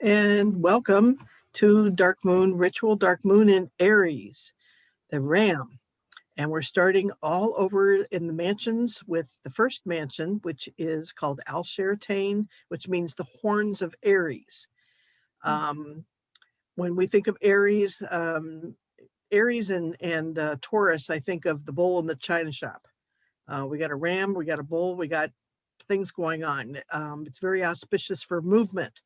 And welcome to Dark Moon Ritual, Dark Moon in Aries, the Ram. And we're starting all over in the mansions with the first mansion, which is called Sheratain, which means the horns of Aries. When we think of Aries, Aries and Taurus, I think of the bull in the china shop. We got a ram, we got a bull, we got things going on. It's very auspicious for movement.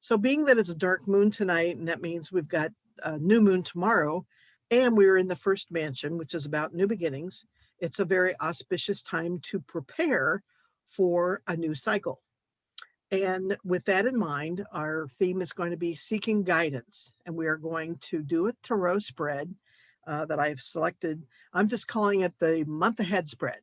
So being that it's a dark moon tonight, and that means we've got a new moon tomorrow, and we're in the first mansion, which is about new beginnings, it's a very auspicious time to prepare for a new cycle. And with that in mind, our theme is going to be seeking guidance, and we are going to do a tarot spread that I've selected. I'm just calling it the month ahead spread.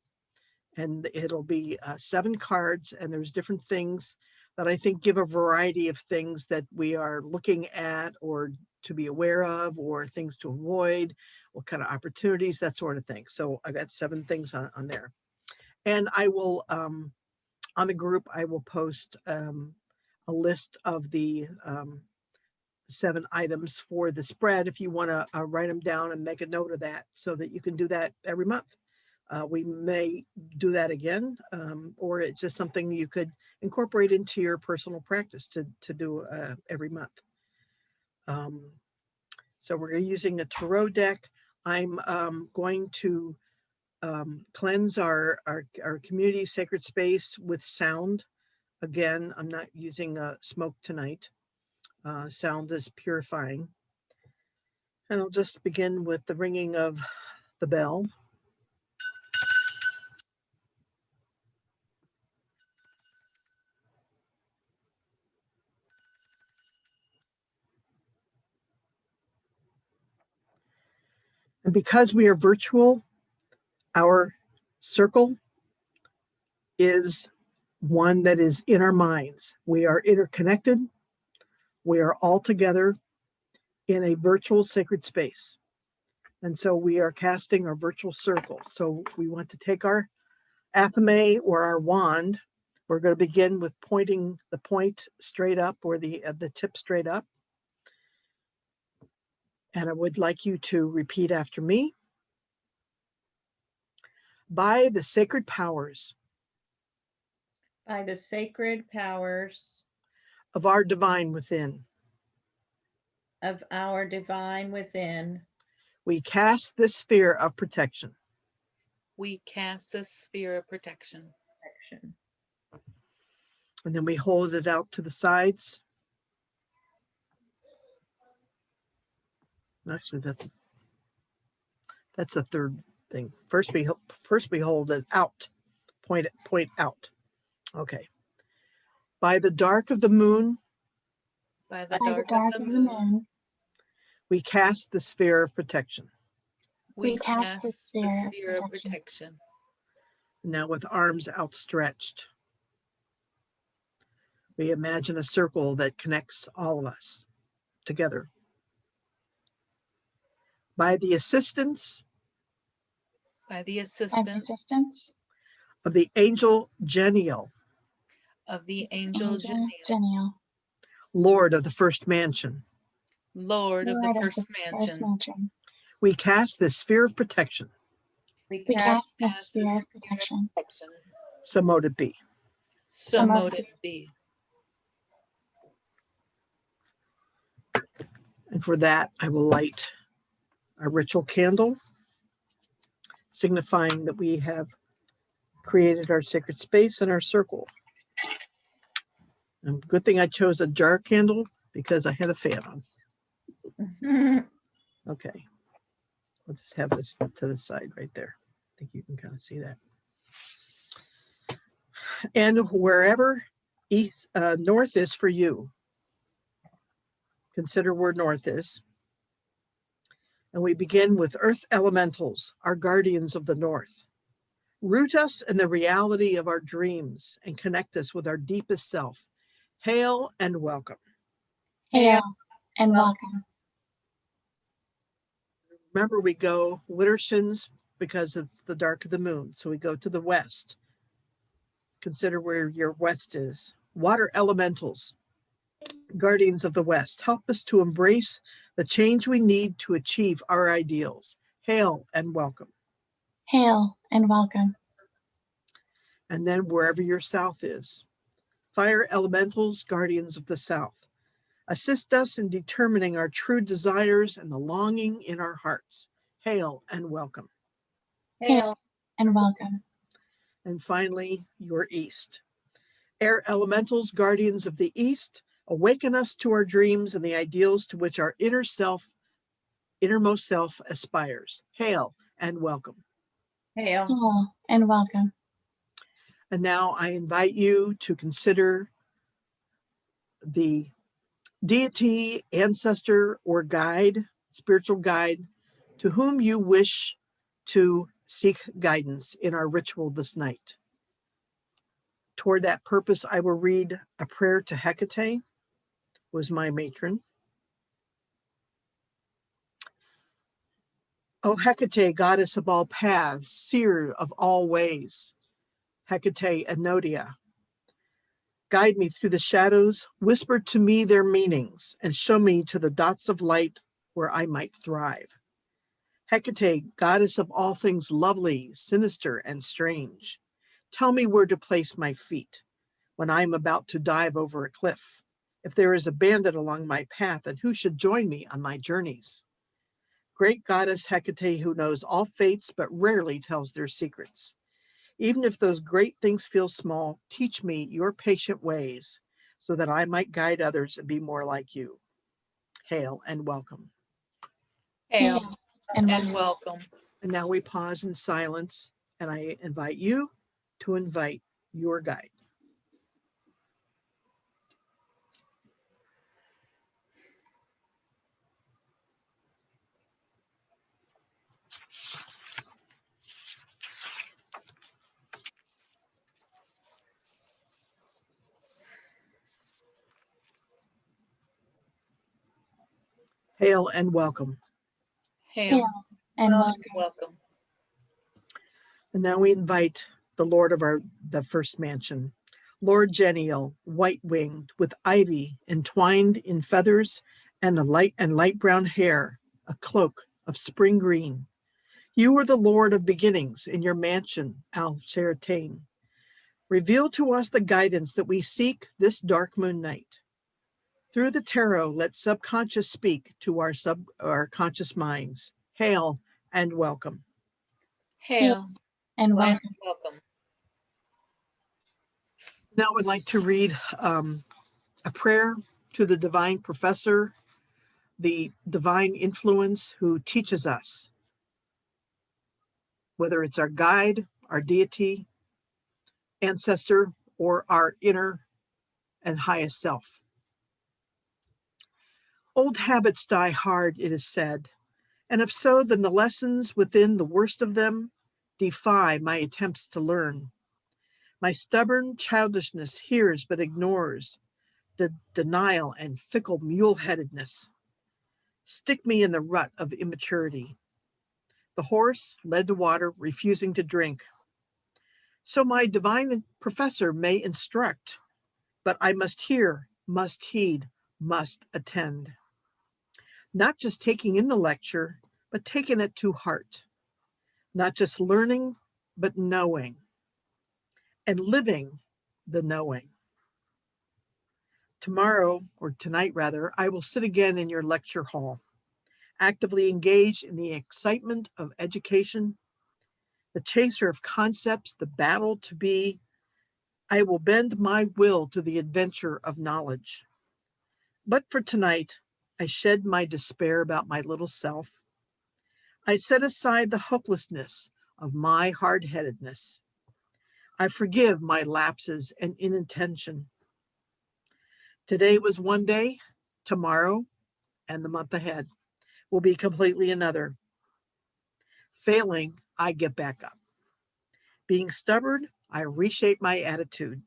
And it'll be 7 cards, and there's different things that I think give a variety of things that we are looking at or to be aware of, or things to avoid, what kind of opportunities, that sort of thing. So I got 7 things on there. And I will, on the group, I will post a list of the 7 items for the spread if you want to write them down and make a note of that so that you can do that every month. We may do that again, or it's just something you could incorporate into your personal practice to do every month. So we're using a tarot deck. I'm going to cleanse our community sacred space with sound. Again, I'm not using smoke tonight. Sound is purifying. And I'll just begin with the ringing of the bell. And because we are virtual, our circle is one that is in our minds. We are interconnected. We are all together in a virtual sacred space. And so we are casting our virtual circle. So we want to take our athame or our wand. We're going to begin with pointing the point straight up, or the tip straight up. And I would like you to repeat after me. By the sacred powers. By the sacred powers. Of our divine within. Of our divine within. We cast this sphere of protection. We cast this sphere of protection. And then we hold it out to the sides. Actually, that's the third thing. First we hold it out. Point out. Okay. By the dark of the moon. By the dark of the moon. We cast the sphere of protection. We cast the sphere of protection. Now with arms outstretched, we imagine a circle that connects all of us together. By the assistance. By the assistance. Of the angel Genial. Of the angel Genial. Lord of the first mansion. Lord of the first mansion. We cast this sphere of protection. We cast this sphere of protection. So mote it be. So mote it be. And for that, I will light our ritual candle, signifying that we have created our sacred space and our circle. And good thing I chose a jar candle because I had a fan on. Okay. We'll just have this to the side right there. I think you can kind of see that. And wherever north is for you, consider where north is. And we begin with earth elementals, our guardians of the north. Root us in the reality of our dreams and connect us with our deepest self. Hail and welcome. Hail and welcome. Remember, we go Widdershins because it's the dark of the moon. So we go to the west. Consider where your west is. Water elementals. guardians of the West, help us to embrace the change we need to achieve our ideals. Hail and welcome. Hail and welcome. And then wherever your south is, fire elementals, guardians of the South, assist us in determining our true desires and the longing in our hearts. Hail and welcome. Hail and welcome. And finally, your east. Air elementals, guardians of the East, awaken us to our dreams and the ideals to which our innermost self aspires. Hail and welcome. Hail. Hail and welcome. And now I invite you to consider the deity, ancestor, or guide, spiritual guide, to whom you wish to seek guidance in our ritual this night. Toward that purpose, I will read a prayer to Hecate, who is my matron. O Hecate, goddess of all paths, seer of all ways, Hecate Enodia, guide me through the shadows, whisper to me their meanings, and show me to the dots of light where I might thrive. Hecate, goddess of all things lovely, sinister, and strange, tell me where to place my feet when I am about to dive over a cliff. If there is a bandit along my path, and who should join me on my journeys? Great goddess Hecate, who knows all fates but rarely tells their secrets. Even if those great things feel small, teach me your patient ways so that I might guide others and be more like you. Hail and welcome. Hail and welcome. And now we pause in silence, and I invite you to invite your guide. Hail and welcome. Hail and welcome. welcome. And now we invite the Lord of the first mansion, Lord Genial, white-winged, with ivy entwined in feathers and light brown hair, a cloak of spring green. You are the Lord of beginnings in your mansion, Sheratain. Reveal to us the guidance that we seek this dark moon night. Through the tarot, let subconscious speak to our conscious minds. Hail and welcome. Hail and welcome. welcome. Now I'd like to read a prayer to the divine professor, the divine influence who teaches us, whether it's our guide, our deity, ancestor, or our inner and highest self. Old habits die hard, it is said, and if so, then the lessons within the worst of them defy my attempts to learn. My stubborn childishness hears but ignores the denial and fickle mule-headedness. Stick me in the rut of immaturity. The horse led to water, refusing to drink. So my divine professor may instruct, but I must hear, must heed, must attend. Not just taking in the lecture, but taking it to heart. Not just learning, but knowing. And living the knowing. Tomorrow, or tonight rather, I will sit again in your lecture hall, actively engaged in the excitement of education, the chaser of concepts, the battle to be. I will bend my will to the adventure of knowledge. But for tonight, I shed my despair about my little self. I set aside the hopelessness of my hard-headedness. I forgive my lapses and inattention. Today was one day, tomorrow, and the month ahead will be completely another. Failing, I get back up. Being stubborn, I reshape my attitude.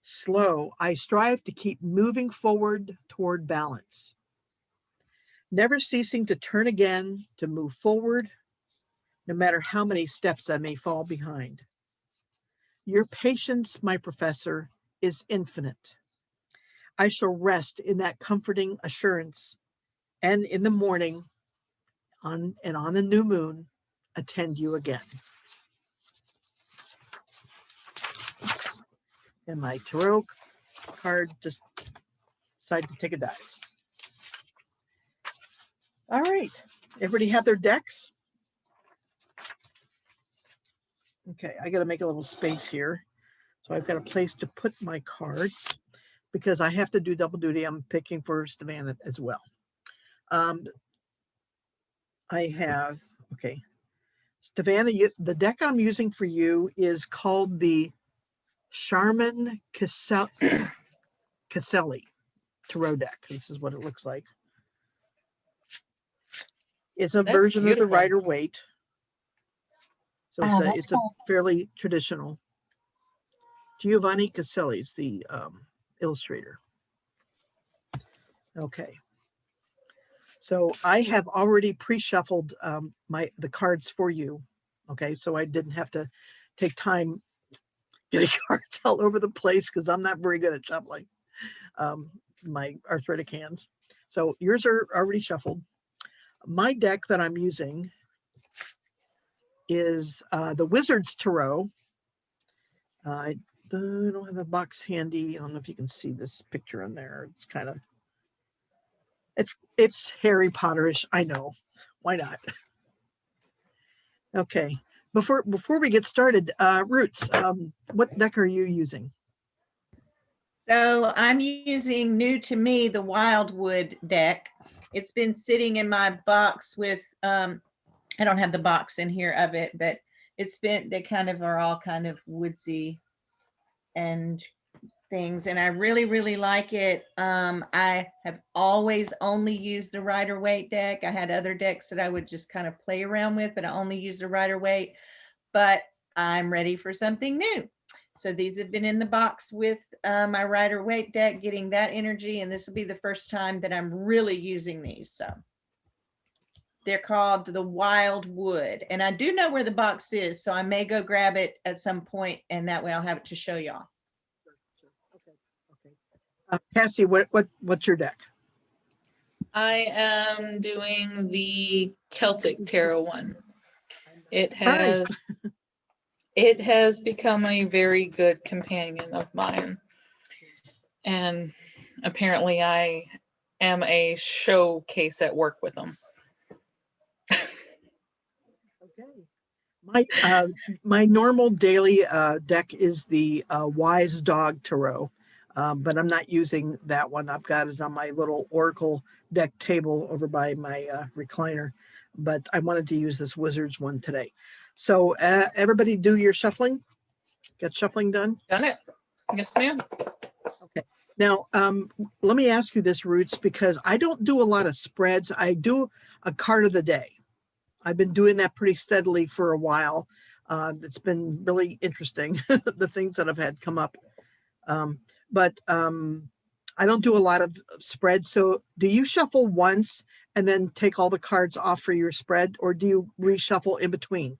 Slow, I strive to keep moving forward toward balance. Never ceasing to turn again, to move forward, no matter how many steps I may fall behind. Your patience, my professor, is infinite. I shall rest in that comforting assurance, and in the morning, on the new moon, attend you again. And my tarot card just decided to take a dive. All right. Everybody have their decks? Okay, I got to make a little space here. So I've got a place to put my cards because I have to do double duty. I'm picking for Savannah as well. I have, okay. Savannah, the deck I'm using for you is called the Charmin Caselli Tarot deck. This is what it looks like. It's a That's version of the beautiful. Rider Waite. So Wow, that's it's a cool. fairly traditional. Giovanni Caselli is the illustrator. Okay. So I have already pre-shuffled the cards for you. Okay, so I didn't have to take time getting cards all over the place because I'm not very good at shuffling my arthritic hands. So yours are already shuffled. My deck that I'm using is the Wizard's Tarot. I don't have the box handy. I don't know if you can see this picture on there. It's kind of, it's Harry Potterish. I know. Why not? Okay. Before we get started, Roots, what deck are you using? So I'm using, new to me, the Wildwood deck. It's been sitting in my box with, I don't have the box in here of it, but it's been, they kind of are all kind of woodsy and things. And I really, really like it. I have always only used the Rider Waite deck. I had other decks that I would just kind of play around with, but I only use the Rider Waite. But I'm ready for something new. So these have been in the box with my Rider Waite deck, getting that energy. And this will be the first time that I'm really using these. So they're called the Wildwood. And I do know where the box is, so I may go grab it at some point, and that way I'll have it to show y'all. Okay. Cassie, what's your deck? I am doing the Celtic Tarot one. It Surprised. has become a very good companion of mine. And apparently I am a showcase at work with them. Okay. My normal daily deck is the Wise Dog Tarot, but I'm not using that one. I've got it on my little Oracle deck table over by my recliner, but I wanted to use this Wizards one today. So everybody do your shuffling? Get shuffling done? Done it. Yes, ma'am. Okay. Now, let me ask you this, Roots, because I don't do a lot of spreads. I do a card of the day. I've been doing that pretty steadily for a while. It's been really interesting, the things that I've had come up. But I don't do a lot of spreads. So do you shuffle once and then take all the cards off for your spread, or do you reshuffle in between?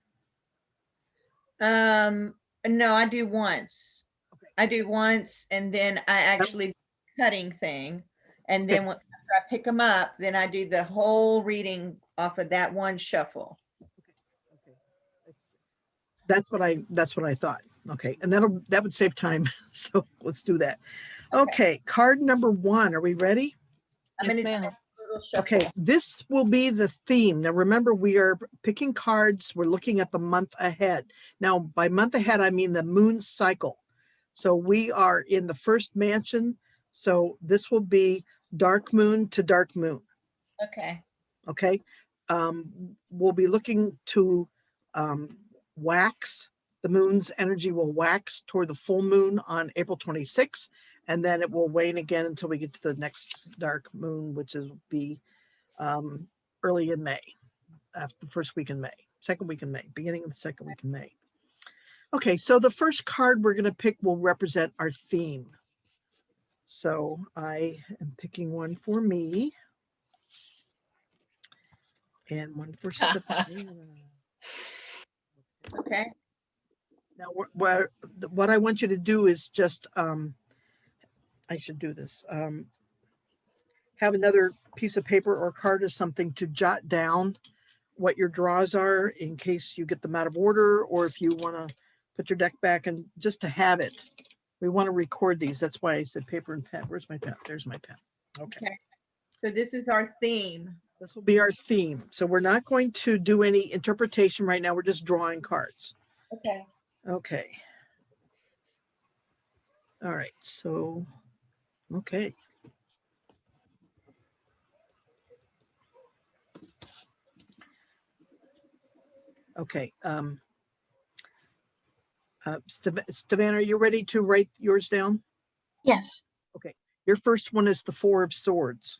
No, I do once. Okay. I do once, and then I actually cutting thing. And then after I pick them up, then I do the whole reading off of that one shuffle. Okay. That's what I thought. Okay. And that would save time. So let's do that. Okay. Card number 1. Are we ready? I'm Yes, gonna do ma'am. a little shuffle. Okay. This will be the theme. Now remember, we are picking cards. We're looking at the month ahead. Now by month ahead, I mean the moon cycle. So we are in the first mansion. So this will be dark moon to dark moon. Okay. Okay. We'll be looking to wax. The moon's energy will wax toward the full moon on April 26th, and then it will wane again until we get to the next dark moon, which is be early in May, after the first week in May, second week in May, beginning of the second week in May. Okay, so the first card we're going to pick will represent our theme. So I am picking one for me and one for Savannah. Okay. Now, what I want you to do is just, I I should do this. Have another piece of paper or card or something to jot down what your draws are in case you get them out of order, or if you want to put your deck back, and just to have it. We want to record these. That's why I said paper and pen. Where's my pen? There's my pen. Okay. Okay. So this is our theme. This will be our theme. So we're not going to do any interpretation right now. We're just drawing cards. Okay. Okay. All right. So, okay. Okay. Stevan, are you ready to write yours down? Yes. Your first one is the Four of Swords.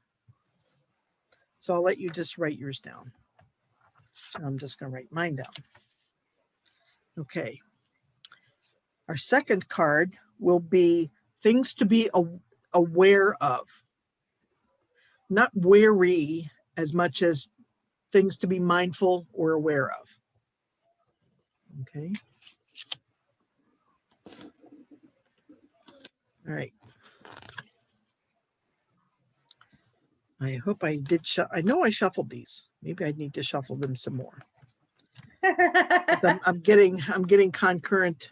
So I'll let you just write yours down. I'm just going to write mine down. Okay. Our second card will be things to be aware of. Not wary as much as things to be mindful or aware of. Okay. All right. I hope I did. I know I shuffled these. Maybe I need to shuffle them some more. I'm getting concurrent.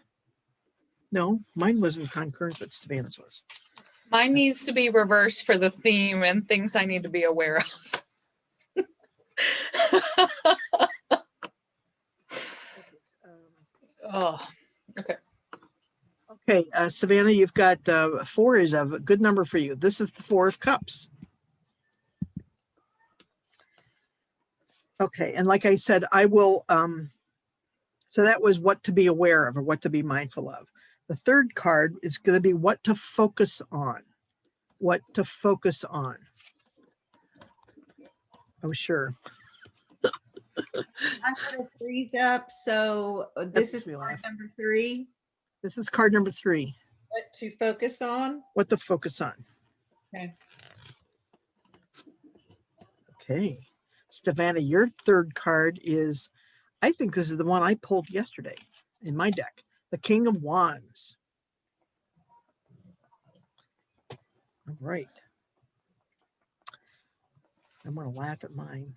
No, mine wasn't concurrent, but Savannah's was. Mine needs to be reversed for the theme and things I need to be aware of. Oh, okay. Okay, Savannah, you've got 4 is a good number for you. This is the 4 of Cups. Okay, and like I said, I will, so that was what to be aware of or what to be mindful of. The third card is going to be what to focus on. What to focus on. Oh, sure. I put a threes up, so this is makes me card laugh. number 3. This is card number 3. What to focus on? What to focus on. Okay. Okay. Savannah, your third card is, I think this is the one I pulled yesterday in my deck. The King of Wands. All right. I'm going to laugh at mine.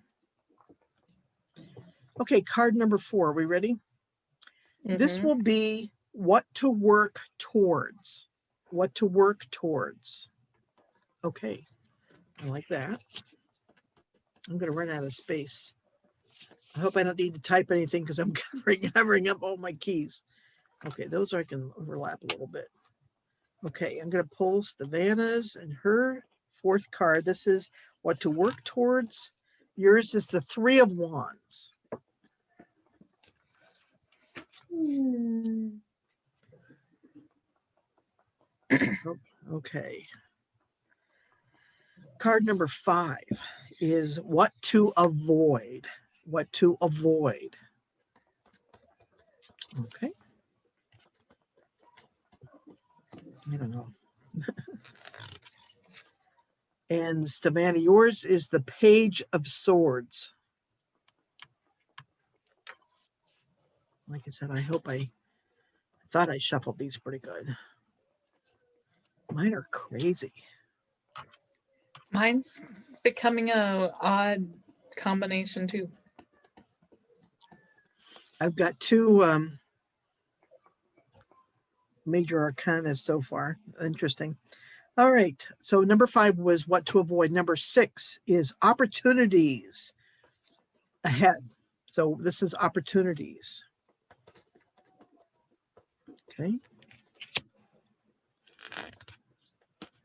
Okay, card number 4. Are we ready? This Mhm. will be what to work towards. What to work towards. Okay, I like that. I'm going to run out of space. I hope I don't need to type anything because I'm covering up all my keys. Okay, those I can overlap a little bit. Okay, I'm going to pull Savannah's and her 4th card. This is what to work towards. Yours is the 3 of Wands. Okay. Card number 5 is what to avoid. What to avoid. Okay. I don't know. And Savannah, yours is the Page of Swords. Like I said, I thought I shuffled these pretty good. Mine are crazy. Mine's becoming a odd combination too. I've got 2 major arcana so far. Interesting. All right. So number 5 was what to avoid. Number 6 is opportunities ahead. So this is opportunities. Okay.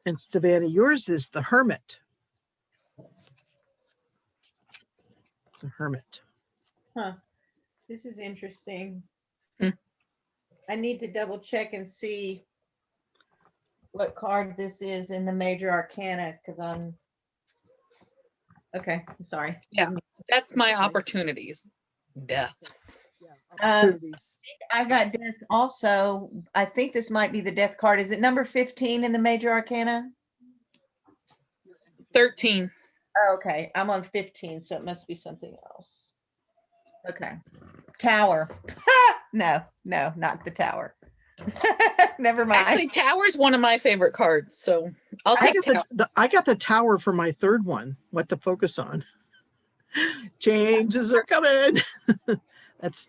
And Savannah, yours is the Hermit. The Hermit. Huh. This is interesting. Hmm. I need to double check and see what card this is in the major arcana because I'm okay. I'm sorry. Yeah. That's my opportunities. Death. Yeah, opportunities. I got death also. I think this might be the death card. Is it number 15 in the major arcana? 13. Oh, okay. I'm on 15, so it must be something else. Okay. Tower. No, not the tower. Never mind. Actually, Tower's one of my favorite cards, so I'll I take got Tower. I got the tower for my third one. What to focus on? Changes are coming.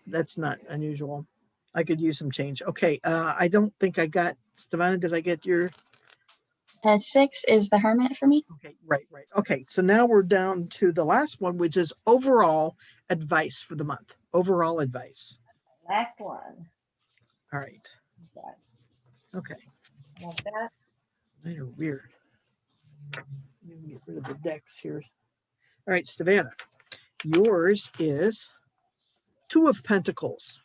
That's not unusual. I could use some change. Okay, I don't think I got Stevana. Did I get your? 6 is the hermit for me. Okay, right. Okay, so now we're down to the last one, which is overall advice for the month. Overall advice. Last one. All right. Yes. Okay. Like that. Mine are weird. Let me get rid of the decks here. All right, Stevana. Yours is 2 of Pentacles.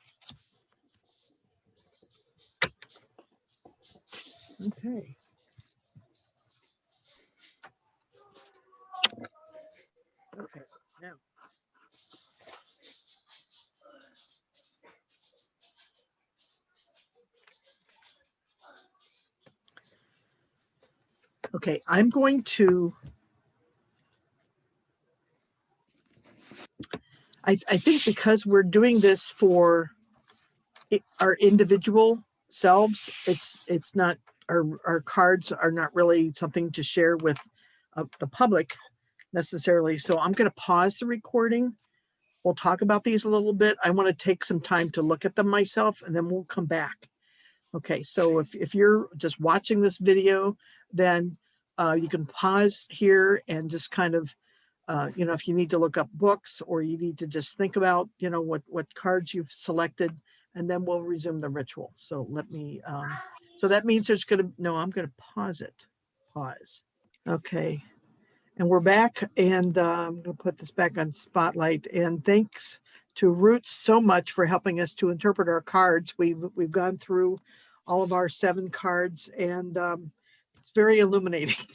Okay. Okay. Now. Okay, I'm going to. I think because we're doing this for our individual selves, it's not our cards are not really something to share with the public necessarily. So I'm going to pause the recording. We'll talk about these a little bit. I want to take some time to look at them myself, and then we'll come back. Okay, so if you're just watching this video, then you can pause here and just kind of, if you need to look up books or you need to just think about, what cards you've selected, and then we'll resume the ritual. So let me, so that means there's going to, no, I'm going to pause it. Pause. Okay. And we're back, and I'm going to put this back on Spotlight. And thanks to Roots so much for helping us to interpret our cards. We've gone through all of our 7 cards, and it's very illuminating,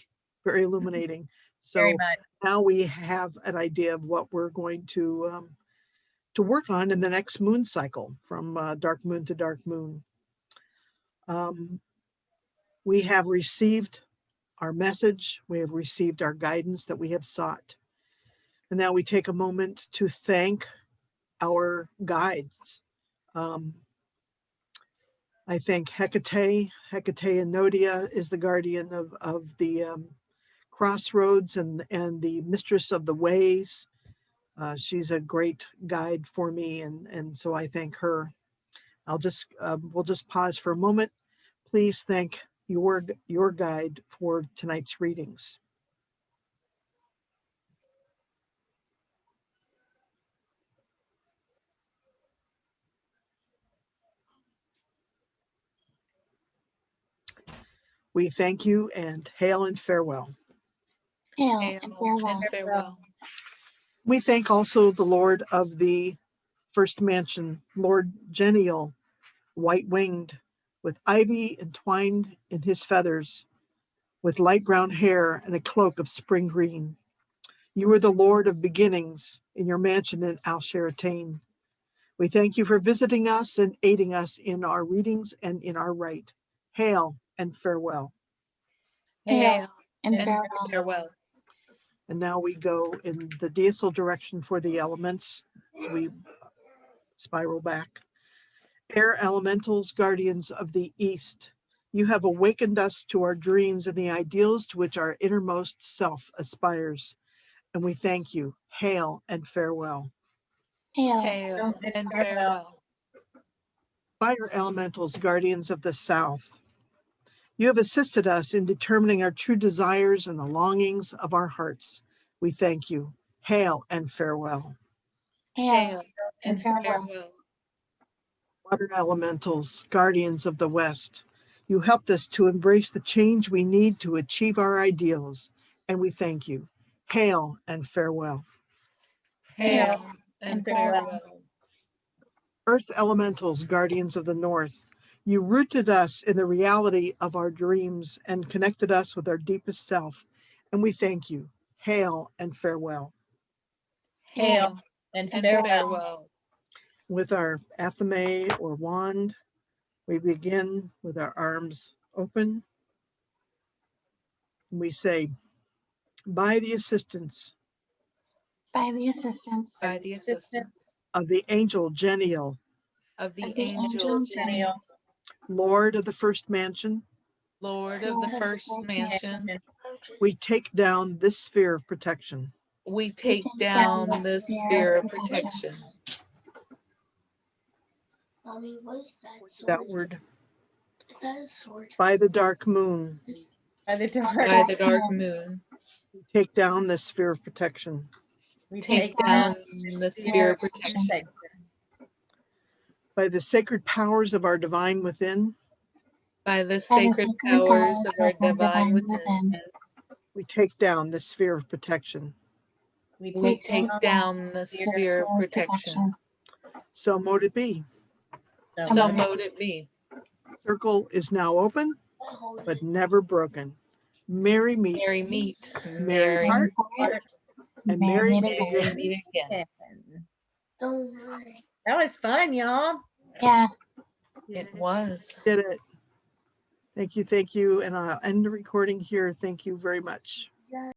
very illuminating. Very So much. now we have an idea of what we're going to work on in the next moon cycle, from dark moon to dark moon. We have received our message. We have received our guidance that we have sought. And now we take a moment to thank our guides. I thank Hecate. Hecate and Nodia is the guardian of the crossroads and the mistress of the ways. She's a great guide for me, and so I thank her. We'll just pause for a moment. Please thank your guide for tonight's readings. We thank you and hail and farewell. Hail Hail and farewell. and farewell. We thank also the Lord of the First Mansion, Lord Genial, white-winged, with ivy entwined in his feathers, with light brown hair and a cloak of spring green. You are the Lord of beginnings in your mansion in Sheratain. We thank you for visiting us and aiding us in our readings and in our rite. Hail and farewell. Hail and and farewell. farewell. And now we go in the diesel direction for the elements. So we spiral back. Air elementals, guardians of the East, you have awakened us to our dreams and the ideals to which our innermost self aspires. And we thank you. Hail and farewell. Hail. Hail and farewell. Fire elementals, guardians of the South, you have assisted us in determining our true desires and the longings of our hearts. We thank you. Hail and farewell. Hail and and farewell. farewell. Water elementals, guardians of the West, you helped us to embrace the change we need to achieve our ideals, and we thank you. Hail and farewell. Hail and farewell. farewell. Earth elementals, guardians of the North, you rooted us in the reality of our dreams and connected us with our deepest self, and we thank you. Hail and farewell. Hail and and farewell. farewell. With our athame or wand, we begin with our arms open. We say, by the assistance By the assistance By the assistance of the angel Genial, of the of the angel angel Genial, Lord of the first mansion, Lord of the first mansion, we take down this sphere of protection. we take down the sphere of protection. Mommy, what is that sword? Outward Is that a sword? by the dark moon, By the dark, By the dark moon, we take down this sphere of protection. we take down the sphere of protection. By the sacred powers of our divine within, By the By the sacred powers of our divine within, we take down this sphere of protection. we take down the sphere of protection. So mote it be. So mote it be. Circle is now open, but never broken. Merry meet, Merry meet, merry merry part, Part and merry meet merry again. meet again. Don't worry. That was fun, y'all. Yeah. It was. Did it. Thank you, thank you. And I'll end the recording here. Thank you very much.